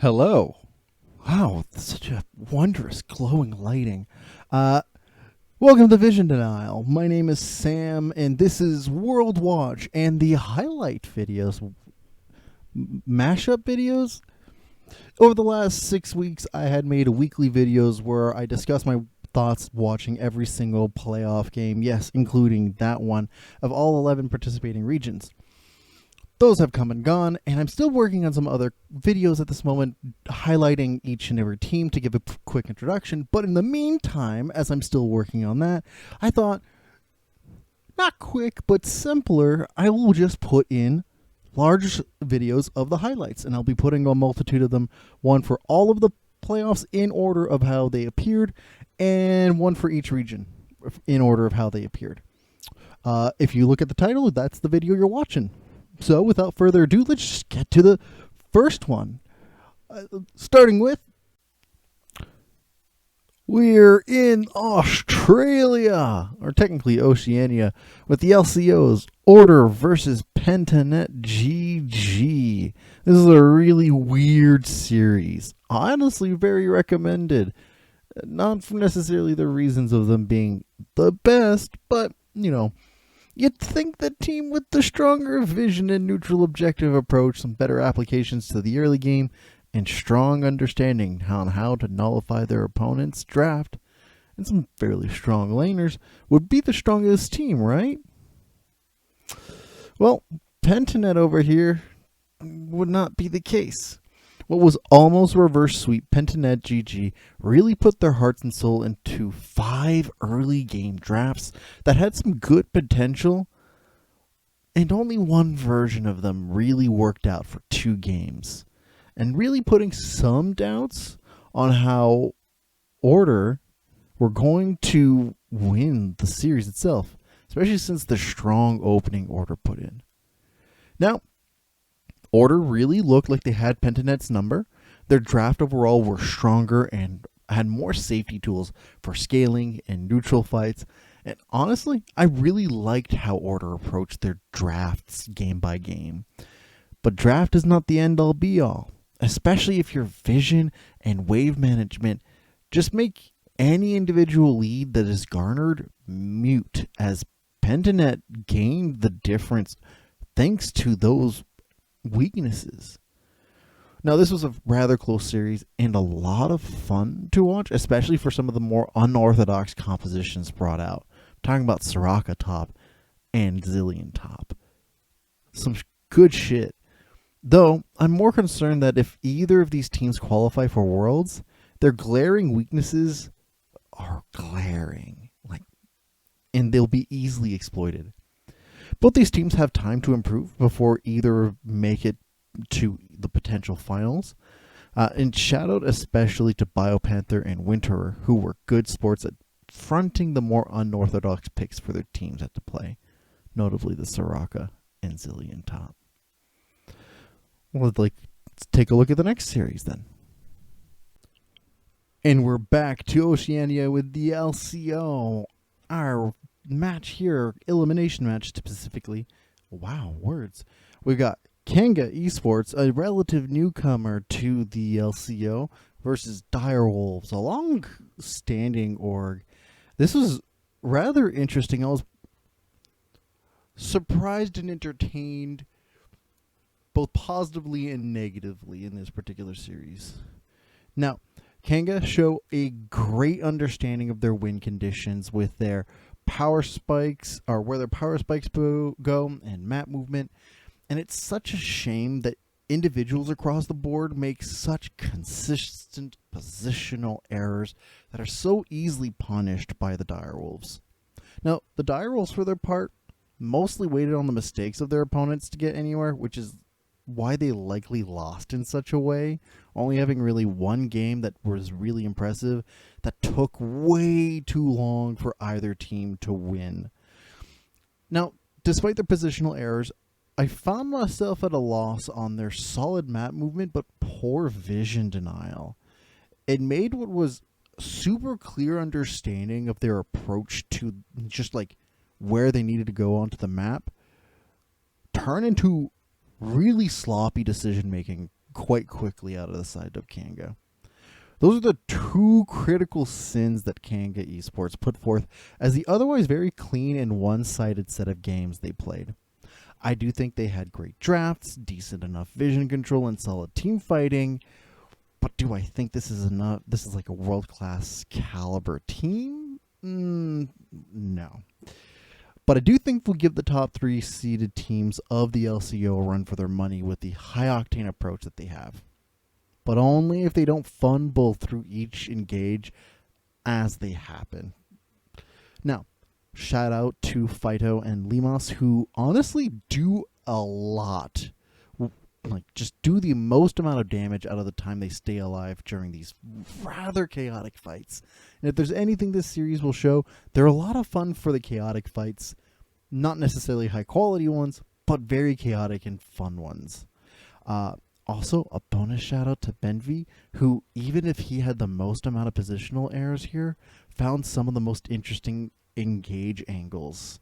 Hello. Wow, such a wondrous glowing lighting. Welcome to Vision Denial. My name is Sam, and this is World Watch and the highlight videos, mashup videos. Over the last 6 weeks, I had made weekly videos where I discuss my thoughts watching every single playoff game, yes, including that one, of all 11 participating regions. Those have come and gone, and I'm still working on some other videos at this moment, highlighting each and every team to give a quick introduction. But in the meantime, as I'm still working on that, I thought, not quick, but simpler, I will just put in large videos of the highlights, and I'll be putting a multitude of them, one for all of the playoffs in order of how they appeared, and one for each region in order of how they appeared. If you look at the title, that's the video you're watching. So, without further ado, let's just get to the first one. Starting with, we're in Australia, or technically Oceania, with the LCOs, Order versus Pentanet GG. This is a really weird series. Honestly, very recommended. Not for necessarily the reasons of them being the best, but, you'd think the team with the stronger vision and neutral objective approach, some better applications to the early game, and strong understanding on how to nullify their opponent's draft, and some fairly strong laners, would be the strongest team, right? Well, Pentanet over here would not be the case. What was almost reverse sweep, Pentanet GG really put their hearts and soul into 5 early game drafts that had some good potential, and only one version of them really worked out for 2 games, and really putting some doubts on how Order were going to win the series itself, especially since the strong opening Order put in. Now, Order really looked like they had Pentanet's number. Their draft overall were stronger and had more safety tools for scaling and neutral fights. And honestly, I really liked how Order approached their drafts game by game. But draft is not the end all be all, especially if your vision and wave management just make any individual lead that is garnered mute, as Pentanet gained the difference thanks to those weaknesses. Now, this was a rather close series and a lot of fun to watch, especially for some of the more unorthodox compositions brought out. I'm talking about Soraka top and Zillion top. Some good shit. Though, I'm more concerned that if either of these teams qualify for Worlds, their glaring weaknesses are glaring, and they'll be easily exploited. Both these teams have time to improve before either make it to the potential finals. And shout out especially to BioPanther and Winterer, who were good sports at fronting the more unorthodox picks for their teams at the play, notably the Soraka and Zillion top. Well, let's take a look at the next series then. And we're back to Oceania with the LCO. Our match here, elimination match specifically. Wow, words. We've got KANGA Esports, a relative newcomer to the LCO, versus Direwolves, a long-standing org. This was rather interesting. I was surprised and entertained both positively and negatively in this particular series. Now, KANGA show a great understanding of their win conditions with their power spikes, or where their power spikes go, and map movement. And it's such a shame that individuals across the board make such consistent positional errors that are so easily punished by the Direwolves. Now, the Direwolves, for their part, mostly waited on the mistakes of their opponents to get anywhere, which is why they likely lost in such a way, only having really one game that was really impressive that took way too long for either team to win. Now, despite their positional errors, I found myself at a loss on their solid map movement but poor vision denial. It made what was super clear understanding of their approach to just like where they needed to go onto the map turn into really sloppy decision making quite quickly out of the side of KANGA. Those are the two critical sins that KANGA Esports put forth as the otherwise very clean and one-sided set of games they played. I do think they had great drafts, decent enough vision control, and solid team fighting. But do I think this is enough? This is like a world-class caliber team? No. But I do think we'll give the top 3 seeded teams of the LCO a run for their money with the high-octane approach that they have. But only if they don't fumble through each engage as they happen. Now, shout out to Fighto and Limos, who honestly do a lot. Like, just do the most amount of damage out of the time they stay alive during these rather chaotic fights. And if there's anything this series will show, they're a lot of fun for the chaotic fights. Not necessarily high quality ones, but very chaotic and fun ones. Also, a bonus shout out to Benvi, who, even if he had the most amount of positional errors here, found some of the most interesting engage angles.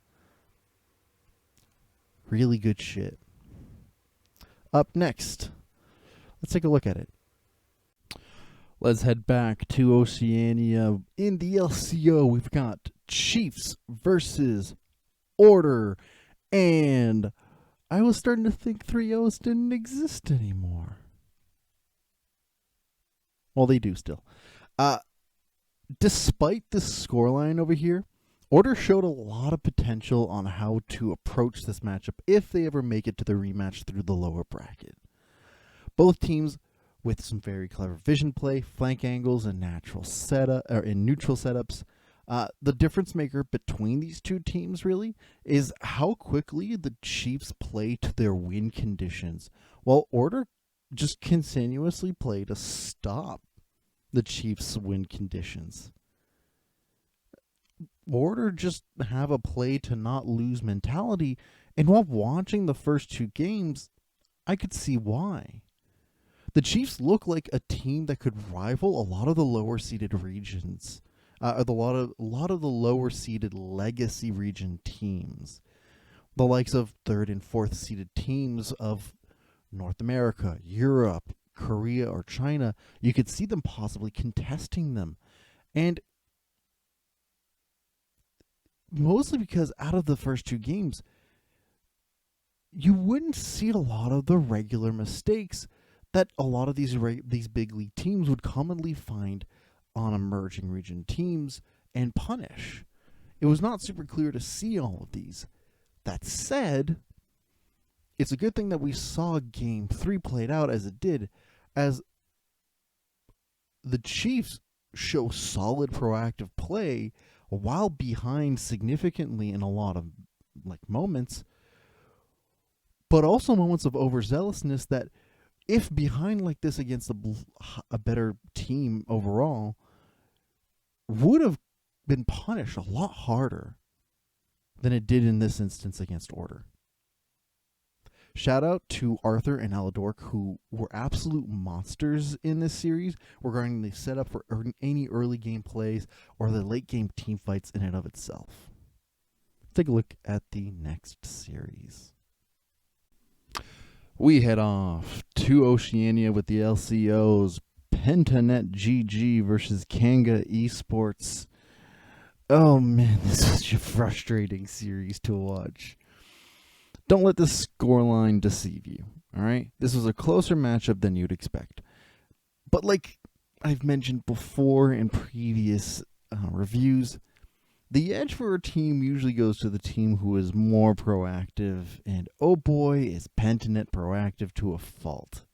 Really good shit. Up next, let's take a look at it. Let's head back to Oceania. In the LCO, we've got Chiefs versus Order. And I was starting to think 3-0s didn't exist anymore. Well, they do still. Despite this scoreline over here, Order showed a lot of potential on how to approach this matchup if they ever make it to the rematch through the lower bracket. Both teams with some very clever vision play, flank angles, and neutral setups. The difference maker between these two teams really is how quickly the Chiefs play to their win conditions, while Order just continuously play to stop the Chiefs' win conditions. Order just have a play to not lose mentality, and while watching the first 2 games, I could see why. The Chiefs look like a team that could rival a lot of the lower seeded regions, a lot of the lower seeded legacy region teams, the likes of 3rd and 4th seeded teams of North America, Europe, Korea, or China. You could see them possibly contesting them, and mostly because out of the first 2 games, you wouldn't see a lot of the regular mistakes that a lot of these big league teams would commonly find on emerging region teams and punish. It was not super clear to see all of these. That said, it's a good thing that we saw Game 3 played out as it did, as the Chiefs show solid proactive play while behind significantly in a lot of moments, but also moments of overzealousness that, if behind like this against a better team overall, would have been punished a lot harder than it did in this instance against Order. Shout out to Arthur and Aladork, who were absolute monsters in this series regarding the setup for any early game plays or the late game team fights in and of itself. Let's take a look at the next series. We head off to Oceania with the LCOs, Pentanet GG versus KANGA Esports. Oh man, this is such a frustrating series to watch. Don't let the scoreline deceive you, alright? This was a closer matchup than you'd expect. But like I've mentioned before in previous reviews, the edge for a team usually goes to the team who is more proactive, and oh boy, is Pentanet proactive to a fault.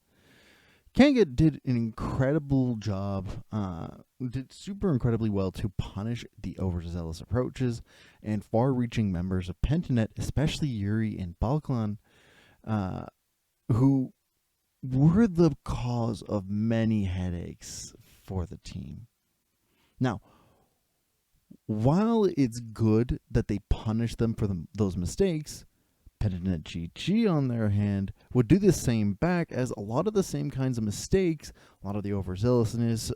KANGA did an incredible job, did super incredibly well to punish the overzealous approaches and far-reaching members of Pentanet, especially Yuri and Balkan, who were the cause of many headaches for the team. Now, while it's good that they punish them for those mistakes, Pentanet GG, on their hand, would do the same back, as a lot of the same kinds of mistakes, a lot of the overzealousness,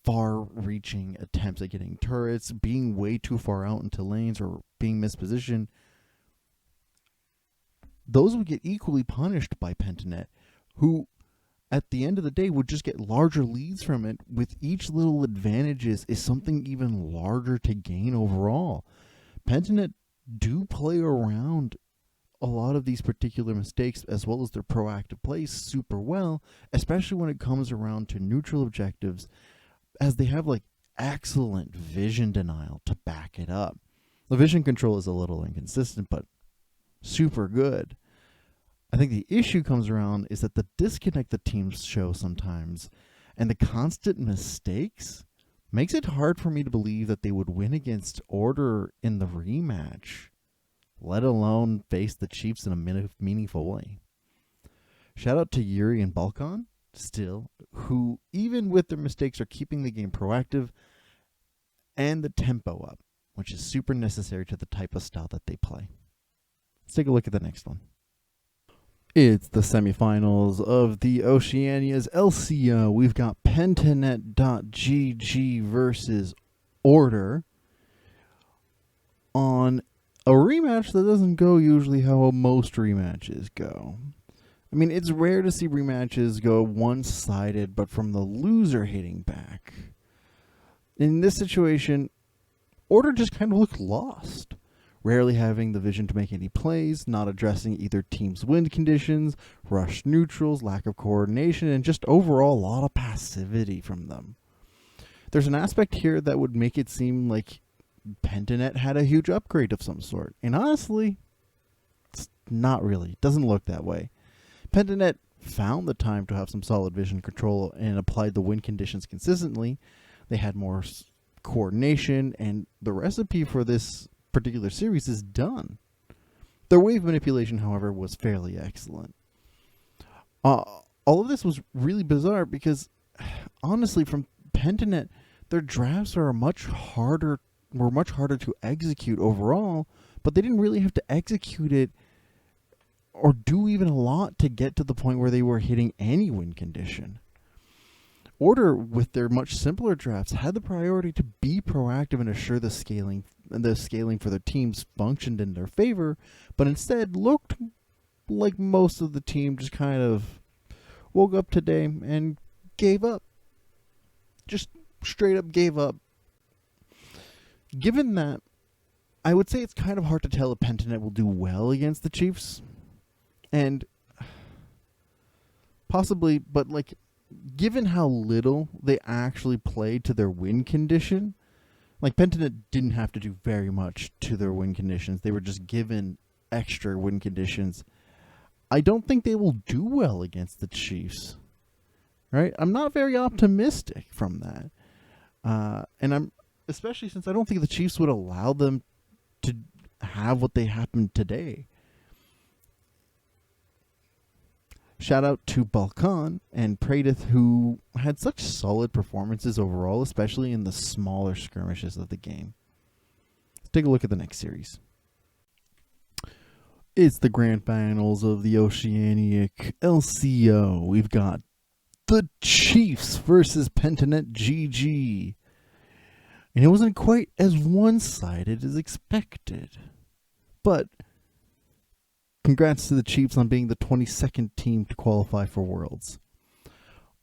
far-reaching attempts at getting turrets, being way too far out into lanes, or being mispositioned, those would get equally punished by Pentanet, who at the end of the day would just get larger leads from it, with each little advantages is something even larger to gain overall. Pentanet do play around a lot of these particular mistakes, as well as their proactive plays, super well, especially when it comes around to neutral objectives, as they have like excellent vision denial to back it up. The vision control is a little inconsistent, but super good. I think the issue comes around is that the disconnect the teams show sometimes, and the constant mistakes, makes it hard for me to believe that they would win against Order in the rematch, let alone face the Chiefs in a meaningful way. Shout out to Yuri and Balkan, still, who, even with their mistakes, are keeping the game proactive and the tempo up, which is super necessary to the type of style that they play. Let's take a look at the next one. It's the semifinals of the Oceania's LCO. We've got Pentanet.gg versus Order on a rematch that doesn't go usually how most rematches go. I mean, it's rare to see rematches go one-sided, but from the loser hitting back. In this situation, Order just kind of looked lost, rarely having the vision to make any plays, not addressing either team's win conditions, rushed neutrals, lack of coordination, and just overall a lot of passivity from them. There's an aspect here that would make it seem like Pentanet had a huge upgrade of some sort, and honestly, it's not really. It doesn't look that way. Pentanet found the time to have some solid vision control and applied the win conditions consistently. They had more coordination, and the recipe for this particular series is done. Their wave manipulation, however, was fairly excellent. All of this was really bizarre because, honestly, from Pentanet, their drafts were much harder to execute overall, but they didn't really have to execute it or do even a lot to get to the point where they were hitting any win condition. Order, with their much simpler drafts, had the priority to be proactive and assure the scaling for their teams functioned in their favor, but instead looked like most of the team just kind of woke up today and gave up. Just straight up gave up. Given that, I would say it's kind of hard to tell if Pentanet will do well against the Chiefs. And possibly, but like, given how little they actually played to their win condition, like Pentanet didn't have to do very much to their win conditions. They were just given extra win conditions. I don't think they will do well against the Chiefs. Right? I'm not very optimistic from that. And I'm, especially since I don't think the Chiefs would allow them to have what they happened today. Shout out to Balkan and Pradith, who had such solid performances overall, especially in the smaller skirmishes of the game. Let's take a look at the next series. It's the grand finals of the Oceanic LCO. We've got the Chiefs versus Pentanet GG. And it wasn't quite as one-sided as expected. But congrats to the Chiefs on being the 22nd team to qualify for Worlds.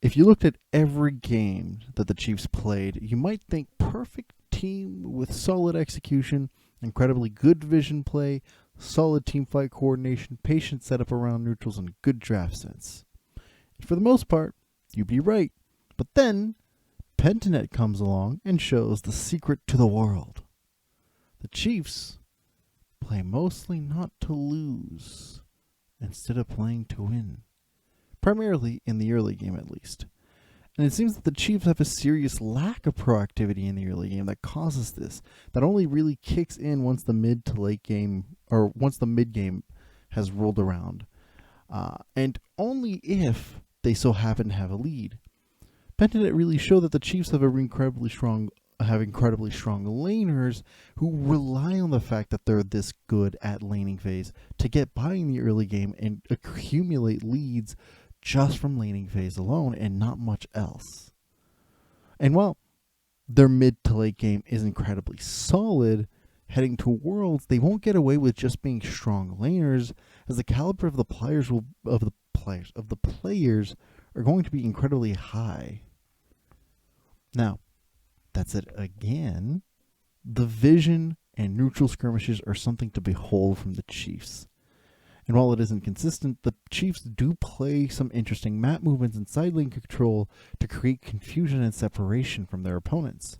If you looked at every game that the Chiefs played, you might think perfect team with solid execution, incredibly good vision play, solid team fight coordination, patient setup around neutrals, and good draft sense. And for the most part, you'd be right. But then, Pentanet comes along and shows the secret to the world. The Chiefs play mostly not to lose, instead of playing to win. Primarily in the early game, at least. And it seems that the Chiefs have a serious lack of proactivity in the early game that causes this. That only really kicks in once the mid to late game, or once the mid game has rolled around. And only if they so happen to have a lead. Pentanet really showed that the Chiefs have an incredibly strong have incredibly strong laners who rely on the fact that they're this good at laning phase to get by in the early game and accumulate leads just from laning phase alone and not much else. And while their mid to late game is incredibly solid, heading to Worlds, they won't get away with just being strong laners, as the caliber of the players are going to be incredibly high. Now, that's it again. The vision and neutral skirmishes are something to behold from the Chiefs. And while it isn't consistent, the Chiefs do play some interesting map movements and side lane control to create confusion and separation from their opponents,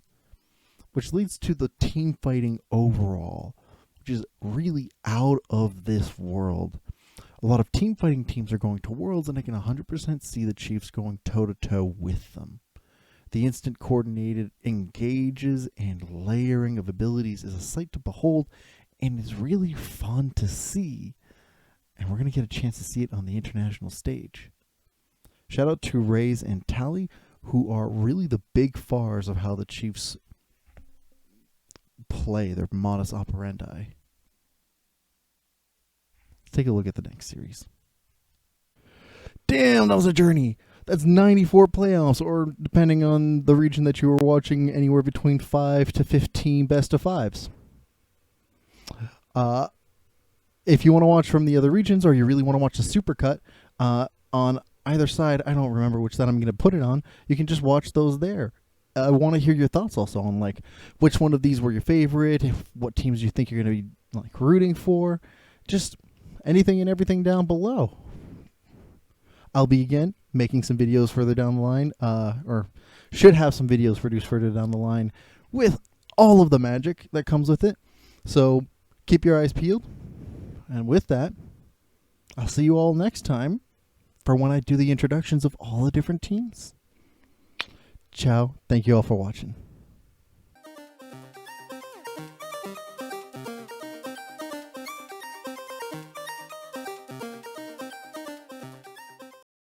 which leads to the team fighting overall, which is really out of this world. A lot of team fighting teams are going to Worlds, and I can 100% see the Chiefs going toe-to-toe with them. The instant coordinated engages and layering of abilities is a sight to behold and is really fun to see. And we're going to get a chance to see it on the international stage. Shout out to Raze and Tally, who are really the big fars of how the Chiefs play their modus operandi. Let's take a look at the next series. Damn, that was a journey. That's 94 playoffs, or depending on the region that you were watching, anywhere between 5 to 15 best of fives. If you want to watch from the other regions, or you really want to watch the supercut, on either side, I don't remember which side I'm going to put it on, you can just watch those there. I want to hear your thoughts also on like which one of these were your favorite, what teams you think you're going to be like rooting for, just anything and everything down below. I'll be again making some videos further down the line, or should have some videos produced further down the line with all of the magic that comes with it. So keep your eyes peeled. And with that, I'll see you all next time for when I do the introductions of all the different teams. Ciao. Thank you all for watching.